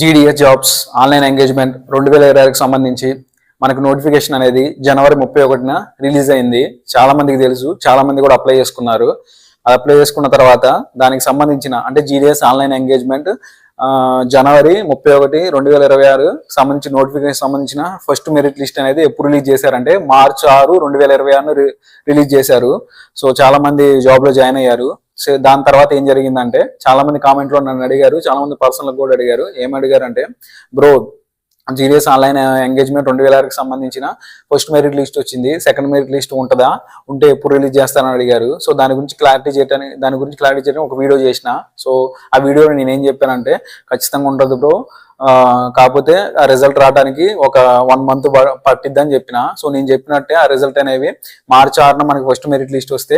GDS jobs online engagement 2020కి సంబంధించి మనకు notification అనేది జనవరి 31న రిలీజ్ అయింది. చాలా మందికి తెలుసు, చాలా మంది కూడా అప్లై చేసుకున్నారు. అది అప్లై చేసుకున్న తర్వాత దానికి సంబంధించిన అంటే జీడిఎస్ ఆన్లైన్ ఎంగేజ్మెంట్ జనవరి 31, 2026 సంబంధించిన నోటిఫికేషన్ సంబంధించిన ఫస్ట్ మెరిట్ లిస్ట్ అనేది ఎప్పుడు రిలీజ్ చేశారంటే మార్చి 6, 2026 రిలీజ్ చేశారు. సో చాలా మంది జాబ్ లో జాయిన్ అయ్యారు. సో దాని తర్వాత ఏం జరిగిందంటే చాలా మంది కామెంట్ లో నన్ను అడిగారు, చాలా మంది పర్సనల్ కూడా అడిగారు. ఏం అడిగారు అంటే, బ్రో జీడిఎస్ ఆన్లైన్ ఎంగేజ్మెంట్ 2026కి సంబంధించిన ఫస్ట్ మెరిట్ లిస్ట్ వచ్చింది, సెకండ్ మెరిట్ లిస్ట్ ఉంటుందా, ఉంటే ఎప్పుడు రిలీజ్ చేస్తారని అడిగారు. సో దాని గురించి క్లారిటీ చేయడానికి ఒక వీడియో చేసిన. సో ఆ వీడియోలో నేనేం చెప్పానంటే, ఖచ్చితంగా ఉంటుంది బ్రో, కాకపోతే ఆ రిజల్ట్ రావడానికి ఒక 1 month పట్టిద్దని చెప్పిన. సో నేను చెప్పినట్టే ఆ రిజల్ట్ అనేవి మార్చి 6న మనకి ఫస్ట్ మెరిట్ లిస్ట్ వస్తే,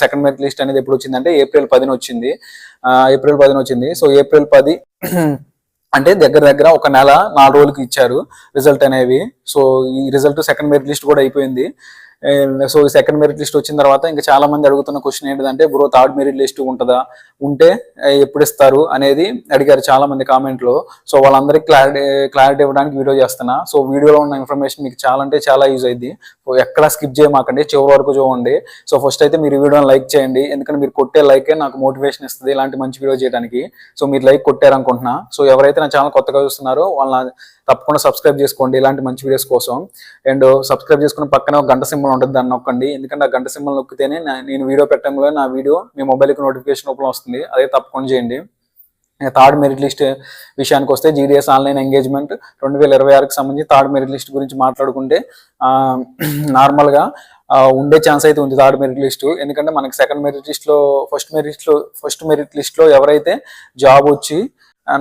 సెకండ్ మెరిట్ లిస్ట్ అనేది ఎప్పుడు వచ్చిందంటే ఏప్రిల్ 10 వచ్చింది. సో ఏప్రిల్ 10 అంటే దగ్గర ఒక నెల 4 రోజులకి ఇచ్చారు రిజల్ట్ అనేవి. సో ఈ రిజల్ట్ సెకండ్ మెరిట్ లిస్ట్ కూడా అయిపోయింది. సో ఈ సెకండ్ మెరిట్ లిస్ట్ వచ్చిన తర్వాత ఇంకా చాలా మంది అడుగుతున్న క్వశ్చన్ ఏంటంటే, బ్రో థర్డ్ మెరిట్ లిస్ట్ ఉంటుందా, ఉంటే ఎప్పుడు ఇస్తారు అనేది అడిగారు చాలా మంది కామెంట్ లో. సో వాళ్ళందరికీ క్లారిటీ ఇవ్వడానికి వీడియో చేస్తున్నా. సో వీడియోలో ఉన్న ఇన్ఫర్మేషన్ మీకు చాలా అంటే చాలా యూజ్ అయింది. ఎక్కడ స్కిప్ చేయమాకండి, చివరి వరకు చూడండి. సో ఫస్ట్ అయితే మీరు వీడియోని లైక్ చేయండి, ఎందుకంటే మీరు కొట్టే లైకే నాకు మోటివేషన్ ఇస్తుంది ఇలాంటి మంచి వీడియో చేయడానికి. సో మీరు లైక్ కొట్టారనుకుంటున్నా. సో ఎవరైతే నా ఛానల్ కొత్తగా చూస్తున్నారో వాళ్ళని తప్పకుండా సబ్స్క్రైబ్ చేసుకోండి ఇలాంటి మంచి వీడియోస్ కోసం. అండ్ సబ్స్క్రైబ్ చేసుకున్న పక్కన ఒక గంట సింబల్ ఉంటుంది, దాన్ని నొక్కండి. ఎందుకంటే ఆ గంట సింబల్ నొక్కితేనే నేను వీడియో పెట్టడంలో నా వీడియో మీ మొబైల్కి నోటిఫికేషన్ రూపంలో వస్తుంది. అదే తప్పకుండా చేయండి. థర్డ్ మెరిట్ లిస్ట్ విషయానికి వస్తే, జీడిఎస్ ఆన్లైన్ ఎంగేజ్మెంట్ 2026కి సంబంధించి థర్డ్ మెరిట్ లిస్ట్ గురించి మాట్లాడుకుంటే నార్మల్గా ఉండే ఛాన్స్ అయితే ఉంది థర్డ్ మెరిట్ లిస్ట్. ఎందుకంటే మనకి సెకండ్ మెరిట్ లిస్ట్లో ఫస్ట్ మెరిట్ లిస్ట్లో ఎవరైతే జాబ్ వచ్చి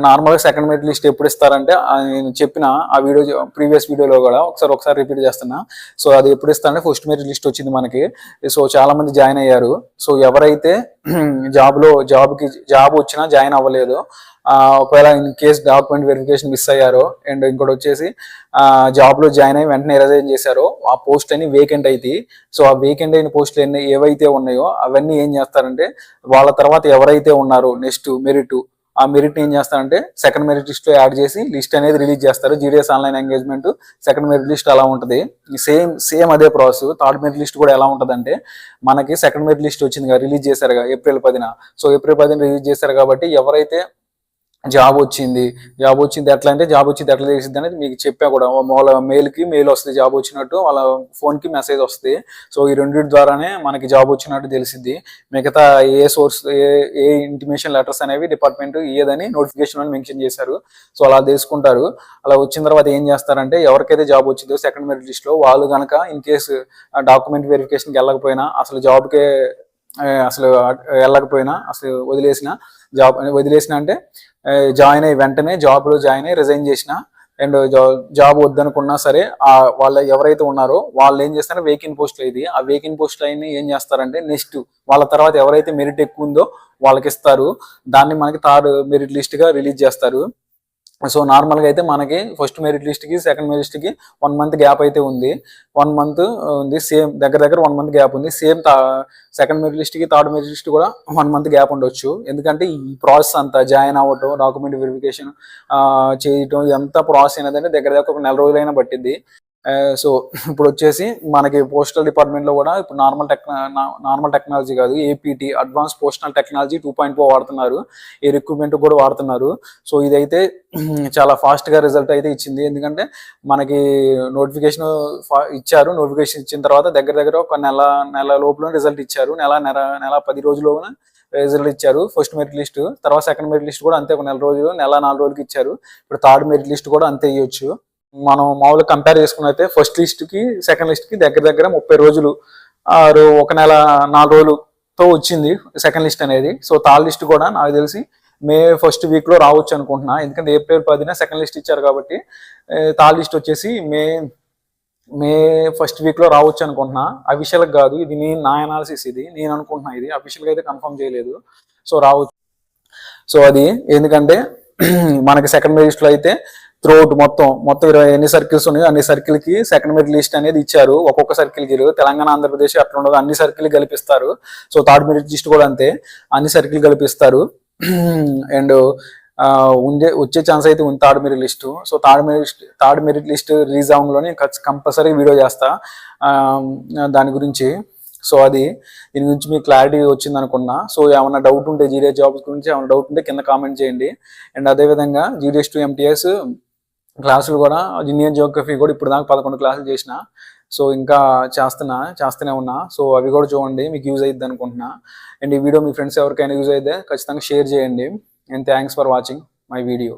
నార్మల్గా సెకండ్ మెరిట్ లిస్ట్ ఎప్పుడు ఇస్తారంటే, నేను చెప్పిన ఆ వీడియో ప్రీవియస్ వీడియోలో కూడా ఒకసారి రిపీట్ చేస్తున్నా. సో అది ఎప్పుడు ఇస్తారంటే ఫస్ట్ మెరిట్ లిస్ట్ వచ్చింది మనకి. సో చాలా మంది జాయిన్ అయ్యారు. సో ఎవరైతే జాబ్ వచ్చినా జాయిన్ అవ్వలేదు, ఒకవేళ in case document verification miss అయ్యారో, అండ్ ఇంకోటి వచ్చేసి జాబ్ లో జాయిన్ అయ్యి వెంటనే రిజైన్ చేశారో, ఆ పోస్ట్ అని వేకెంట్ అయితే, సో ఆ వేకెంట్ అయిన పోస్టులు ఏవైతే ఉన్నాయో అవన్నీ ఏం చేస్తారంటే, వాళ్ళ తర్వాత ఎవరైతే ఉన్నారో నెక్స్ట్ మెరిట్, ఆ మెరిట్ ఏం చేస్తారంటే సెకండ్ మెరిట్ లిస్ట్ లో యాడ్ చేసి లిస్ట్ అనేది రిలీజ్ చేస్తారు. GDS online engagement second merit list అలా ఉంటుంది. సేమ్ అదే ప్రాసెస్. థర్డ్ మెరిట్ లిస్ట్ కూడా ఎలా ఉంటుంది అంటే, మనకి సెకండ్ మెరిట్ లిస్ట్ వచ్చింది రిలీజ్ చేశారు ఏప్రిల్ 10న. సో ఏప్రిల్ 10న రిలీజ్ చేశారు కాబట్టి ఎవరైతే జాబ్ వచ్చింది ఎట్లా తెలిసింది అనేది మీకు చెప్పా కూడా. వాళ్ళ మెయిల్ వస్తుంది జాబ్ వచ్చినట్టు, వాళ్ళ ఫోన్ కి మెసేజ్ వస్తుంది. సో ఈ రెండింటి ద్వారానే మనకి జాబ్ వచ్చినట్టు తెలిసింది. మిగతా ఏ సోర్స్ ఏ ఇంటిమేషన్ లెటర్స్ అనేవి డిపార్ట్మెంట్ ఇయ్యదని నోటిఫికేషన్ అని మెన్షన్ చేశారు. సో అలా తెలుసుకుంటారు. అలా వచ్చిన తర్వాత ఏం చేస్తారంటే, ఎవరికైతే జాబ్ వచ్చిందో సెకండ్ మెరిట్ లిస్ట్ లో, వాళ్ళు కనుక ఇన్ కేసు డాక్యుమెంట్ వెరిఫికేషన్కి వెళ్ళకపోయినా, అసలు వదిలేసిన అంటే జాయిన్ అయ్యి వెంటనే జాబ్ లో జాయిన్ అయ్యి రిజైన్ చేసిన, అండ్ జాబ్ వద్దనుకున్నా సరే వాళ్ళు ఎవరైతే ఉన్నారో వాళ్ళు ఏం చేస్తారంటే వేకెంట్ పోస్టులు ఇది, ఆ వేకెంట్ పోస్టులు అయినా ఏం చేస్తారంటే నెక్స్ట్ వాళ్ళ తర్వాత ఎవరైతే మెరిట్ ఎక్కువ ఉందో వాళ్ళకి ఇస్తారు. దాన్ని మనకి థర్డ్ మెరిట్ లిస్ట్ గా రిలీజ్ చేస్తారు. సో నార్మల్గా అయితే మనకి ఫస్ట్ మెరిట్ లిస్ట్కి సెకండ్ మెరిట్ లిస్ట్కి 1 month గ్యాప్ అయితే ఉంది. 1 month ఉంది, సేమ్ దగ్గర 1 month గ్యాప్ ఉంది. సేమ్ సెకండ్ మెరిట్ లిస్ట్కి థర్డ్ మెరిట్ లిస్ట్ కూడా 1 month గ్యాప్ ఉండొచ్చు. ఎందుకంటే ఈ ప్రాసెస్ అంతా జాయిన్ అవ్వటం, డాక్యుమెంట్ వెరిఫికేషన్ చేయటం, ఇదంతా ప్రాసెస్ అయినదంటే దగ్గర ఒక 1 రోజులైనా పట్టింది. సో ఇప్పుడు వచ్చేసి మనకి పోస్టల్ డిపార్ట్మెంట్ లో కూడా ఇప్పుడు నార్మల్ టెక్నాలజీ కాదు, ఏపీటీ అడ్వాన్స్ పోస్టల్ టెక్నాలజీ 2.0 వాడుతున్నారు. ఈ రిక్రూట్మెంట్ కూడా వాడుతున్నారు. సో ఇదైతే చాలా ఫాస్ట్ గా రిజల్ట్ అయితే ఇచ్చింది. ఎందుకంటే మనకి నోటిఫికేషన్ ఇచ్చారు. నోటిఫికేషన్ ఇచ్చిన తర్వాత దగ్గర ఒక నెల లోపల రిజల్ట్ ఇచ్చారు. నెల 10 రోజుల్లోనే రిజల్ట్ ఇచ్చారు ఫస్ట్ మెరిట్ లిస్ట్. తర్వాత సెకండ్ మెరిట్ లిస్ట్ కూడా అంతే, ఒక నెల 4 రోజులకి ఇచ్చారు. ఇప్పుడు థర్డ్ మెరిట్ లిస్ట్ కూడా అంతే ఇవ్వచ్చు. మనం మామూలుగా కంపేర్ చేసుకున్నైతే ఫస్ట్ లిస్ట్ కి సెకండ్ లిస్ట్ కి దగ్గర 30 రోజులు, ఒక నెల 4 రోజులతో వచ్చింది సెకండ్ లిస్ట్ అనేది. సో థర్డ్ లిస్ట్ కూడా నాకు తెలిసి మే ఫస్ట్ వీక్ లో రావచ్చు అనుకుంటున్నా. ఎందుకంటే ఏప్రిల్ 10న సెకండ్ లిస్ట్ ఇచ్చారు కాబట్టి థర్డ్ లిస్ట్ వచ్చేసి మే ఫస్ట్ వీక్ లో రావచ్చు అనుకుంటున్నా. అఫీషియల్ కాదు ఇది, నా అనాలిసిస్, ఇది నేను అనుకుంటున్నా. ఇది అఫీషియల్ గా అయితే కన్ఫర్మ్ చేయలేదు. సో రావచ్చు. సో అది ఎందుకంటే మనకి సెకండ్ మెరిట్ లిస్ట్ లో అయితే త్రూఅవుట్ మొత్తం 20 ఎన్ని సర్కిల్స్ ఉన్నాయో అన్ని సర్కిల్ కి సెకండ్ మెరిట్ లిస్ట్ అనేది ఇచ్చారు. ఒక్కొక్క సర్కిల్ కి తెలంగాణ ఆంధ్రప్రదేశ్ అట్లా ఉండదు, అన్ని సర్కిల్ కల్పిస్తారు. సో థర్డ్ మెరిట్ లిస్ట్ కూడా అంతే, అన్ని సర్కిల్ కల్పిస్తారు. అండ్ వచ్చే ఛాన్స్ అయితే ఉంది third merit list. So third merit list release అవ్వడంలోనే కంపల్సరీ వీడియో చేస్తా దాని గురించి. సో దీని గురించి మీకు క్లారిటీ వచ్చింది అనుకున్నా. సో ఏమైనా డౌట్ ఉంటే జీడిఎస్ జాబ్స్ గురించి ఏమైనా డౌట్ ఉంటే కింద కామెంట్ చేయండి. అండ్ అదేవిధంగా జీడిఎస్ టు ఎంటీఎస్ క్లాసులు కూడా, ఇండియన్ జియోగ్రఫీ కూడా ఇప్పుడు దాకా 11 క్లాసులు చేసిన. సో ఇంకా చేస్తూనే ఉన్నా. సో అవి కూడా చూడండి, మీకు యూజ్ అయ్యిద్ది అనుకుంటున్నా. అండ్ ఈ వీడియో మీ ఫ్రెండ్స్ ఎవరికైనా యూజ్ అయితే ఖచ్చితంగా షేర్ చేయండి. And thanks for watching my video.